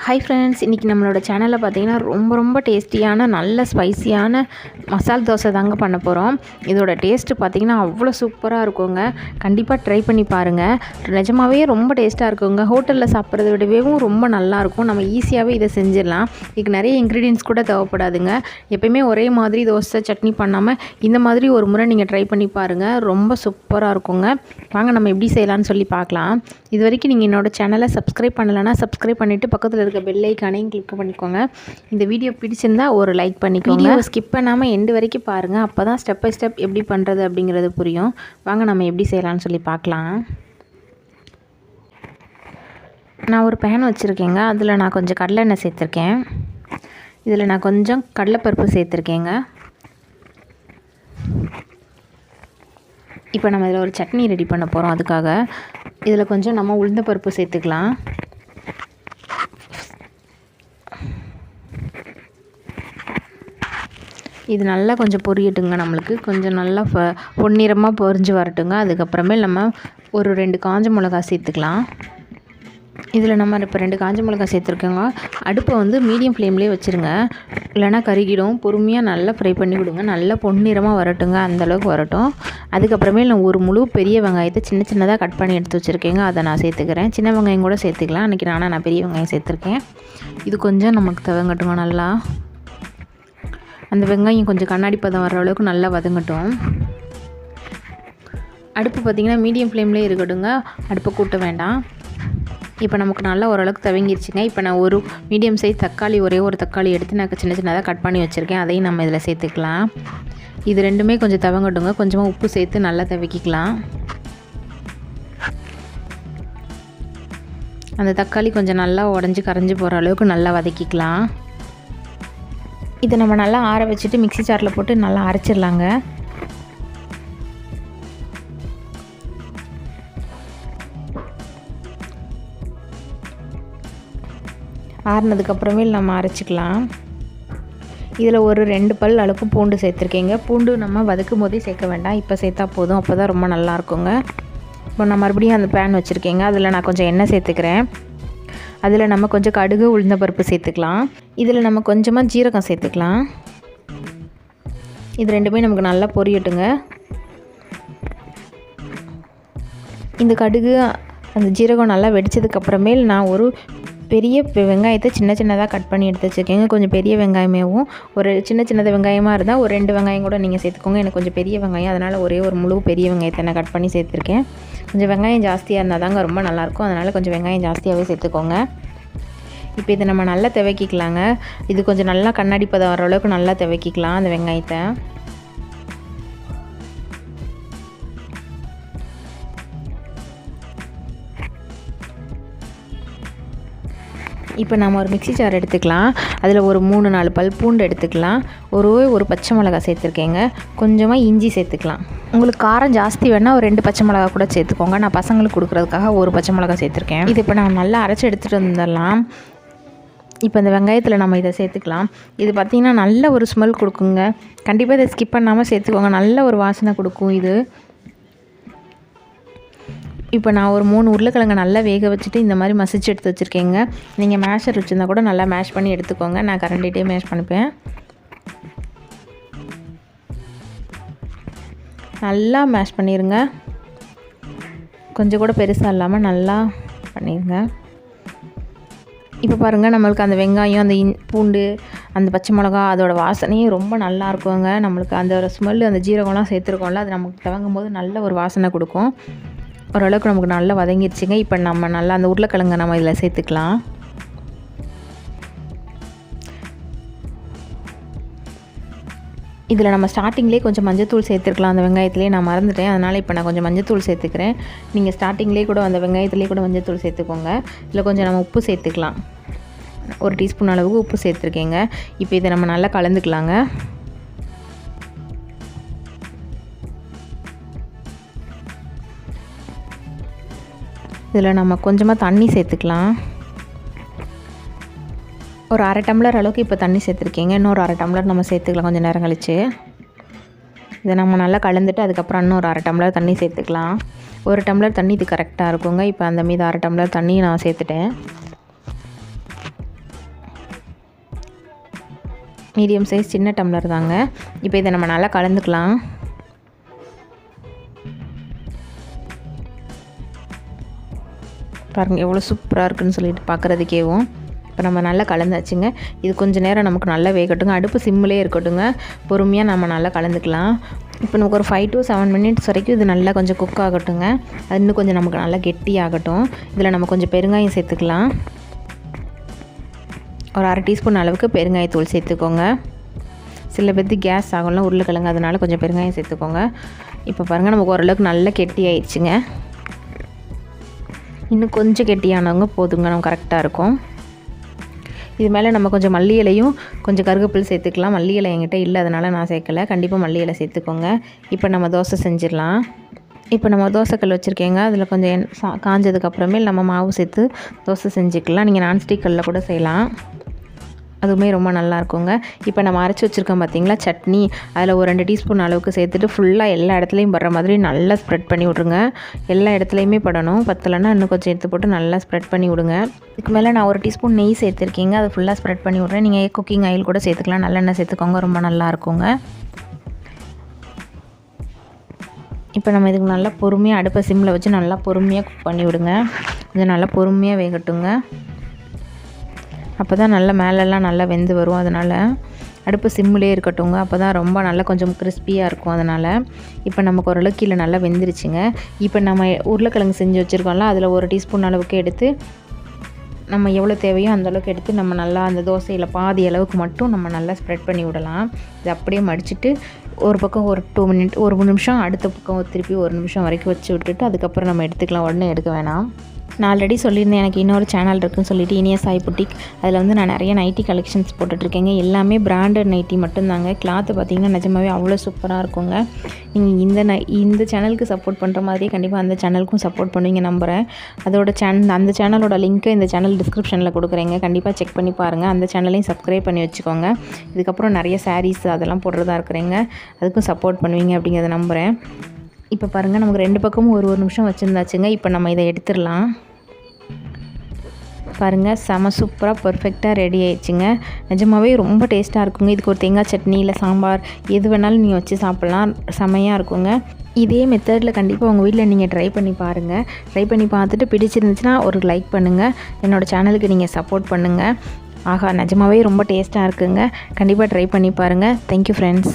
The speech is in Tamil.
ஹாய் ஃப்ரெண்ட்ஸ், இன்றைக்கி நம்மளோட சேனலில் பார்த்தீங்கன்னா ரொம்ப டேஸ்டியான நல்ல ஸ்பைசியான மசால் தோசை தாங்க பண்ண போகிறோம். இதோட டேஸ்ட்டு பார்த்திங்கன்னா அவ்வளோ சூப்பராக இருக்குங்க. கண்டிப்பாக ட்ரை பண்ணி பாருங்கள். நிஜமாகவே ரொம்ப டேஸ்ட்டாக இருக்குங்க. ஹோட்டலில் சாப்பிட்றத விடவும் ரொம்ப நல்லாயிருக்கும். நம்ம ஈஸியாகவே இதை செஞ்சிடலாம். இதுக்கு நிறைய இன்க்ரீடியன்ட்ஸ் கூட தேவைப்படாதுங்க. எப்பயுமே ஒரே மாதிரி தோசை சட்னி பண்ணாமல் இந்த மாதிரி ஒரு முறை நீங்கள் ட்ரை பண்ணி பாருங்கள். ரொம்ப சூப்பராக இருக்குங்க. வாங்க நம்ம எப்படி செய்யலான்னு சொல்லி பார்க்கலாம். இது வரைக்கும் நீங்கள் என்னோடய சேனலை சப்ஸ்கிரைப் பண்ணலைன்னா சப்ஸ்கிரைப் பண்ணிவிட்டு பக்கத்தில் இருக்க பெல் ஐக்கானையும் கிளிக் பண்ணிக்கோங்க. இந்த வீடியோ பிடிச்சிருந்தா ஒரு லைக் பண்ணிக்கோங்க. வீடியோ ஸ்கிப் பண்ணாமல் எண்டு வரைக்கும் பாருங்கள். அப்போ தான் ஸ்டெப் பை ஸ்டெப் எப்படி பண்ணுறது அப்படிங்கிறது புரியும். வாங்க நம்ம எப்படி செய்யலாம்னு சொல்லி பார்க்கலாம். நான் ஒரு பேன் வச்சுருக்கேங்க. அதில் நான் கொஞ்சம் கடலை எண்ணெய் சேர்த்துருக்கேன். இதில் நான் கொஞ்சம் கடலைப்பருப்பு சேர்த்துருக்கேங்க. இப்போ நம்ம இதில் ஒரு சட்னி ரெடி பண்ண போகிறோம். அதுக்காக இதில் கொஞ்சம் நம்ம உளுந்த பருப்பு சேர்த்துக்கலாம். இது நல்லா கொஞ்சம் பொரியட்டுங்க. நம்மளுக்கு கொஞ்சம் நல்லா பொன்னிறமாக பொரிஞ்சு வரட்டுங்க. அதுக்கப்புறமே நம்ம ஒரு 2 காஞ்ச மிளகா சேர்த்துக்கலாம். இதில் நம்ம இப்போ 2 காஞ்ச மிளகா சேர்த்துருக்கோங்க. அடுப்பை வந்து மீடியம் ஃப்ளேம்லேயே வச்சுருங்க, இல்லைனா கருகிடும். பொறுமையாக நல்லா ஃப்ரை பண்ணி விடுங்க. நல்லா பொன்னிறமாக வரட்டுங்க, அந்தளவுக்கு வரட்டும். அதுக்கப்புறமே நான் ஒரு முழு பெரிய வெங்காயத்தை சின்னதாக கட் பண்ணி எடுத்து வச்சுருக்கேங்க. அதை நான் சேர்த்துக்கிறேன். சின்ன வெங்காயம் கூட சேர்த்துக்கலாம். அன்றைக்கி நான் பெரிய வெங்காயம் சேர்த்துருக்கேன். இது கொஞ்சம் நமக்கு தவங்கட்டுங்க. நல்லா அந்த வெங்காயம் கொஞ்சம் கண்ணாடி பதம் வர அளவுக்கு நல்லா வதங்கட்டும். அடுப்பு பார்த்திங்கன்னா மீடியம் ஃப்ளேம்லேயே இருக்கட்டுங்க. அடுப்பை கூட்ட வேண்டாம். இப்போ நமக்கு நல்லா ஓரளவுக்கு தவங்கிருச்சுங்க. இப்போ நான் ஒரு மீடியம் சைஸ் தக்காளி, ஒரே ஒரு தக்காளி எடுத்து நான் சின்னதாக கட் பண்ணி வச்சுருக்கேன். அதையும் நம்ம இதில் சேர்த்துக்கலாம். இது ரெண்டுமே கொஞ்சம் தவங்கட்டுங்க. கொஞ்சமாக உப்பு சேர்த்து நல்லா தவக்கிக்கலாம். அந்த தக்காளி கொஞ்சம் நல்லா உடஞ்சி கரைஞ்சி போகிற அளவுக்கு நல்லா வதக்கிக்கலாம். இதை நம்ம நல்லா ஆற வச்சுட்டு மிக்ஸி ஜாரில் போட்டு நல்லா அரைச்சிடலாங்க. ஆறுனதுக்கப்புறமே நம்ம அரைச்சிக்கலாம். இதில் ஒரு 2 பல் அளவுக்கு பூண்டு சேர்த்துருக்கேங்க. பூண்டு நம்ம வதக்கும் போதே சேர்க்க வேண்டாம், இப்போ சேர்த்தா போதும். அப்போ தான் ரொம்ப நல்லாயிருக்குங்க. இப்போ நான் மறுபடியும் அந்த பேன் வச்சுருக்கேங்க. அதில் நான் கொஞ்சம் எண்ணெய் சேர்த்துக்கிறேன். அதில் நம்ம கொஞ்சம் கடுகு, உளுந்த பருப்பு சேர்த்துக்கலாம். இதில் நம்ம கொஞ்சமாக ஜீரகம் சேர்த்துக்கலாம். இது ரெண்டுமே நமக்கு நல்லா பொரியட்டுங்க. இந்த கடுகு அந்த ஜீரகம் நல்லா வெடித்ததுக்கப்புறமே நான் ஒரு பெரிய வெங்காயத்தை சின்னதாக கட் பண்ணி எடுத்து வச்சுருக்கேங்க. கொஞ்சம் பெரிய வெங்காயமேவும் ஒரு சின்னதாக வெங்காயமாக இருந்தால் ஒரு 2 வெங்காயம் கூட நீங்கள் சேர்த்துக்கோங்க. எனக்கு கொஞ்சம் பெரிய வெங்காயம், அதனால் ஒரே ஒரு முழு பெரிய வெங்காயத்தை நான் கட் பண்ணி சேர்த்துருக்கேன். கொஞ்சம் வெங்காயம் ஜாஸ்தியாக இருந்தால் தாங்க ரொம்ப நல்லாயிருக்கும். அதனால் கொஞ்சம் வெங்காயம் ஜாஸ்தியாகவே சேர்த்துக்கோங்க. இப்போ இதை நம்ம நல்லா துவக்கிக்கலாங்க. இது கொஞ்சம் நல்லா கண்ணாடி பதம் வர அளவுக்கு நல்லா துவக்கிக்கலாம் அந்த வெங்காயத்தை. இப்போ நம்ம ஒரு மிக்ஸி ஜார் எடுத்துக்கலாம். அதில் ஒரு 3-4 பல் பூண்டு எடுத்துக்கலாம். ஒரு பச்சை மிளகா சேர்த்துருக்கேங்க. கொஞ்சமாக இஞ்சி சேர்த்துக்கலாம். உங்களுக்கு காரம் ஜாஸ்தி வேணால் ஒரு 2 பச்சை மிளகா கூட சேர்த்துக்கோங்க. நான் பசங்களுக்கு கொடுக்குறதுக்காக ஒரு பச்சை மிளகா சேர்த்துருக்கேன். இது இப்போ நான் நல்லா அரைச்சி எடுத்துகிட்டு வந்துடலாம். இப்போ இந்த வெங்காயத்தில் நம்ம இதை சேர்த்துக்கலாம். இது பார்த்திங்கன்னா நல்ல ஒரு ஸ்மெல் கொடுக்குங்க. கண்டிப்பாக இதை ஸ்கிப் பண்ணாமல் சேர்த்துக்கோங்க. நல்ல ஒரு வாசனை கொடுக்கும் இது. இப்போ நான் ஒரு 3 உருளைக்கிழங்கு நல்லா வேக வச்சுட்டு இந்த மாதிரி மசிச்சு எடுத்து வச்சுருக்கேங்க. நீங்கள் மேஷர் வச்சுருந்தா கூட நல்லா மேஷ் பண்ணி எடுத்துக்கோங்க. நான் கரண்டிகிட்டே மேஷ் பண்ணிப்பேன். நல்லா மேஷ் பண்ணிடுங்க. கொஞ்சம் கூட பெருசாக இல்லாமல் நல்லா பண்ணிடுங்க. இப்போ பாருங்கள், நம்மளுக்கு அந்த வெங்காயம், அந்த பூண்டு, அந்த பச்சை மிளகா, அதோட வாசனையும் ரொம்ப நல்லா இருக்குங்க. நம்மளுக்கு அந்த ஸ்மெல்லு, அந்த ஜீரகம்லாம் சேர்த்துருக்கோம்ல, அது நமக்கு தவங்கும் போது நல்ல ஒரு வாசனை கொடுக்கும். ஓரளவுக்கு நமக்கு நல்லா வதங்கிடுச்சுங்க. இப்போ நம்ம நல்லா அந்த உருளைக்கிழங்கை நம்ம இதில் சேர்த்துக்கலாம். இதில் நம்ம ஸ்டார்டிங்லேயே கொஞ்சம் மஞ்சத்தூள் சேர்த்துருக்கலாம். அந்த வெங்காயத்துலேயே நான் மறந்துட்டேன். அதனால் இப்போ நான் கொஞ்சம் மஞ்சத்தூள் சேர்த்துக்கிறேன். நீங்கள் ஸ்டார்டிங்லேயே கூட அந்த வெங்காயத்துலேயே கூட மஞ்சத்தூள் சேர்த்துக்கோங்க. இதில் கொஞ்சம் நம்ம உப்பு சேர்த்துக்கலாம். 1 டீஸ்பூன் அளவுக்கு உப்பு சேர்த்துருக்கேங்க. இப்போ இதை நம்ம நல்லா கலந்துக்கலாங்க. இதில் நம்ம கொஞ்சமாக தண்ணி சேர்த்துக்கலாம். ஒரு 1/2 டம்ளர் அளவுக்கு இப்போ தண்ணி சேர்த்துருக்கேங்க. இன்னொரு 1/2 டம்ளர் நம்ம சேர்த்துக்கலாம் கொஞ்சம் நேரம் கழிச்சு. இதை நம்ம நல்லா கலந்துட்டு அதுக்கப்புறம் இன்னொரு 1/2 டம்ளர் தண்ணி சேர்த்துக்கலாம். 1 டம்ளர் தண்ணி இது கரெக்டாக இருக்குங்க. இப்போ அந்த மீது 1/2 டம்ளர் தண்ணி நான் சேர்த்துட்டேன். மீடியம் சைஸ் சின்ன டம்ளர் தாங்க. இப்போ இதை நம்ம நல்லா கலந்துக்கலாம். பாருங்கள் எவ்வளோ சூப்பராக இருக்குதுன்னு சொல்லிட்டு பார்க்குறதுக்கேவும். இப்போ நம்ம நல்லா கலந்தாச்சுங்க. இது கொஞ்சம் நேரம் நமக்கு நல்லா வேகட்டுங்க. அடுப்பு சிம்மிலே இருக்கட்டுங்க. பொறுமையாக நம்ம நல்லா கலந்துக்கலாம். இப்போ நமக்கு ஒரு 5 to 7 minutes வரைக்கும் இது நல்லா கொஞ்சம் குக் ஆகட்டுங்க. அது இன்னும் கொஞ்சம் நமக்கு நல்லா கெட்டியாகட்டும். இதில் நம்ம கொஞ்சம் பெருங்காயம் சேர்த்துக்கலாம். ஒரு 1/2 டீஸ்பூன் அளவுக்கு பெருங்காயத்தூள் சேர்த்துக்கோங்க. சில பேருக்கு கேஸ் ஆகும்ல உருளைக்கிழங்கு, அதனால் கொஞ்சம் பெருங்காயம் சேர்த்துக்கோங்க. இப்போ பாருங்கள் நமக்கு ஓரளவுக்கு நல்லா கெட்டி ஆயிடுச்சுங்க. இன்னும் கொஞ்சம் கெட்டியானவங்க போதுங்க, நம்ம கரெக்டாக இருக்கும். இது மேலே நம்ம கொஞ்சம் மல்லி இலையும் கொஞ்சம் கருவேப்பிலை சேர்த்துக்கலாம். மல்லி இலை என்கிட்ட இல்லை, அதனால் நான் சேர்க்கலை. கண்டிப்பாக மல்லி இலை சேர்த்துக்கோங்க. இப்போ நம்ம தோசை செஞ்சிடலாம். இப்போ நம்ம தோசைக்கல் வச்சுருக்கேங்க. அதில் கொஞ்சம் காஞ்சதுக்கப்புறமே நம்ம மாவு சேர்த்து தோசை செஞ்சுக்கலாம். நீங்கள் நான்ஸ்டிக் கல்லில் கூட செய்யலாம், அதுவுமே ரொம்ப நல்லாயிருக்குங்க. இப்போ நம்ம அரைச்சி வச்சுருக்கோம் பார்த்திங்களா சட்னி, அதில் ஒரு 2 டீஸ்பூன் அளவுக்கு சேர்த்துட்டு ஃபுல்லாக எல்லா இடத்துலையும் படுற மாதிரி நல்லா ஸ்ப்ரெட் பண்ணி விட்ருங்க. எல்லா இடத்துலையுமே படணும். பத்தலைன்னா இன்னும் கொஞ்சம் எடுத்து போட்டு நல்லா ஸ்ப்ரெட் பண்ணி விடுங்க. இதுக்கு மேலே நான் 1 டீஸ்பூன் நெய் சேர்த்துருக்கீங்க, அதை ஃபுல்லாக ஸ்ப்ரெட் பண்ணி விட்றேன். நீங்கள் குக்கிங் ஆயில் கூட சேர்த்துக்கலாம், நல்லெண்ணெய் சேர்த்துக்கோங்க, ரொம்ப நல்லாயிருக்குங்க. இப்போ நம்ம இதுக்கு நல்லா பொறுமையாக அடுப்பை சிம்மில் வச்சு நல்லா பொறுமையாக குக் பண்ணி விடுங்க. கொஞ்சம் நல்லா பொறுமையாக வேகட்டுங்க. அப்போ தான் நல்லா மேலெல்லாம் நல்லா வெந்து வரும். அதனால் அடுப்பு சிம்மிலே இருக்கட்டுங்க. அப்போ தான் ரொம்ப நல்லா கொஞ்சம் கிறிஸ்பியாக இருக்கும். அதனால் இப்போ நமக்கு ஓரளவுக்கு கீழே நல்லா வெந்துருச்சுங்க. இப்போ நம்ம உருளைக்கிழங்கு செஞ்சு வச்சுருக்கோம்ல, அதில் 1 டீஸ்பூன் அளவுக்கு எடுத்து நம்ம எவ்வளோ தேவையோ அந்தளவுக்கு எடுத்து நம்ம நல்லா அந்த தோசையில் பாதி அளவுக்கு மட்டும் நம்ம நல்லா ஸ்ப்ரெட் பண்ணி விடலாம். இது அப்படியே மடிச்சுட்டு ஒரு பக்கம் ஒரு 1 நிமிஷம், அடுத்த பக்கம் திருப்பி 1 நிமிஷம் வரைக்கும் வச்சு விட்டுட்டு அதுக்கப்புறம் நம்ம எடுத்துக்கலாம். உடனே எடுக்க வேணாம். நான் ஆல்ரெடி சொல்லியிருந்தேன் எனக்கு இன்னொரு சேனல் இருக்குதுன்னு சொல்லிட்டு, இனிய சாய் புட்டிக். அதில் வந்து நான் நிறைய நைட்டி கலெக்ஷன்ஸ் போட்டுட்ருக்கேங்க. எல்லாமே பிராண்டட் நைட்டி மட்டும்தாங்க. கிளாத்து பார்த்திங்கன்னா நிஜமாகவே அவ்வளோ சூப்பராக இருக்குங்க. நீங்கள் இந்த சேனலுக்கு சப்போர்ட் பண்ணுற மாதிரியே கண்டிப்பாக அந்த சேனலுக்கும் சப்போர்ட் பண்ணுவீங்க நம்புகிறேன். அந்த சேனலோட லிங்க்கை இந்த சேனல் டிஸ்கிரிப்ஷனில் கொடுக்குறேங்க, கண்டிப்பாக செக் பண்ணி பாருங்கள். அந்த சேனலையும் சப்ஸ்கிரைப் பண்ணி வச்சுக்கோங்க. இதுக்கப்புறம் நிறைய சாரீஸ் அதெல்லாம் போடுறதா இருக்கிறேங்க, அதுக்கும் சப்போர்ட் பண்ணுவீங்க அப்படிங்கிறத நம்புகிறேன். இப்போ பாருங்கள் நமக்கு 2 பக்கமும் ஒரு நிமிஷம் வச்சுருந்தாச்சுங்க. இப்போ நம்ம இதை எடுத்துடலாம். பாருங்கள் செம சூப்பராக பர்ஃபெக்டாக ரெடி ஆயிடுச்சுங்க. நிஜமாகவே ரொம்ப டேஸ்ட்டாக இருக்குங்க. இதுக்கு ஒரு தேங்காய் சட்னி இல்லை சாம்பார் எது வேணாலும் நீங்கள் வச்சு சாப்பிட்லாம், செமையாக இருக்குங்க. இதே மெத்தடில் கண்டிப்பாக உங்கள் வீட்டில் நீங்கள் ட்ரை பண்ணி பாருங்கள். ட்ரை பண்ணி பார்த்துட்டு பிடிச்சிருந்துச்சுன்னா ஒரு லைக் பண்ணுங்கள். என்னோடய சேனலுக்கு நீங்கள் சப்போர்ட் பண்ணுங்கள். ஆஹா, நிஜமாகவே ரொம்ப டேஸ்ட்டாக இருக்குங்க. கண்டிப்பாக ட்ரை பண்ணி பாருங்கள். Thank you friends.